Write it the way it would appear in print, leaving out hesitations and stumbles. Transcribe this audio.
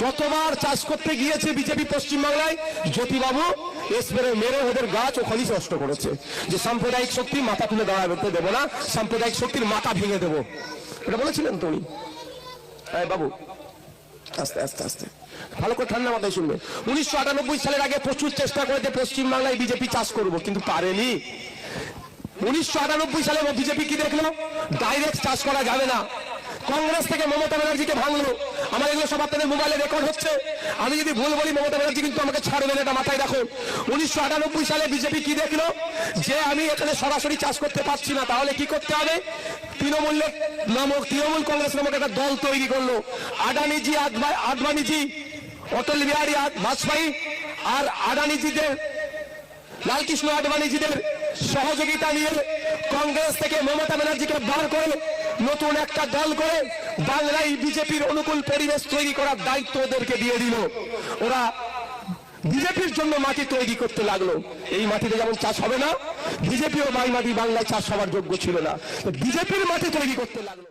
যতবার চাষ করতে গিয়েছে বিজেপি পশ্চিমবাংলায়, জ্যোতিবাবু স্প্রে মেরে ওদের গাছ ওখানেই নষ্ট করেছে, যে সাম্প্রদায়িক শক্তি মাথা তুলে দাঁড়াতে দেবো না, সাম্প্রদায়িক শক্তির মাথা ভেঙে দেবো, এটা বলেছিলেন তো উনি। বাবু আস্তে আস্তে আস্তে ভালো করে ঠান্ডা মাথায় শুনবে। 1998 সালের আগে প্রচুর চেষ্টা করেছে পশ্চিমবাংলায় বিজেপি চাষ করবো, কিন্তু পারেনি। 1998 সালে বিজেপি কি দেখলো, ডাইরেক্ট চাষ করা যাবে না, কংগ্রেস থেকে মমতা ব্যানার্জিকে ভাঙলো। আমার এগুলো সব আপনাদের মোবাইলে রেকর্ড হচ্ছে, আমি যদি ভুল বলি মমতা ব্যানার্জি কিন্তু আমাকে ছাড়বেন, এটা মাথায় রাখুন। 1998 সালে বিজেপি কি দেখলো, যে আমি এখানে সরাসরি চাষ করতে পারছি না, তাহলে কি করতে হবে, তৃণমূল কংগ্রেস নামক একটা দল তৈরি করলো। আদানিজি, আদবানিজি, অটল বিহারী বাজপেয়ী আর আদানিজিদের, লালকৃষ্ণ আদবানিজিদের সহযোগিতা নিয়ে কংগ্রেস থেকে মমতা ব্যানার্জিকে বার করে নতুন একটা দল করে বাংলায় বিজেপির অনুকূল পরিবেশ তৈরি করার দায়িত্ব ওদেরকে দিয়ে দিল। ওরা বিজেপির জন্য মাটি তৈরি করতে লাগলো। এই মাটিতে যেমন চাষ হবে না, বিজেপিও মাটি বাংলায় চাষ হওয়ার যোগ্য ছিল না, বিজেপির মাটি তৈরি করতে লাগলো।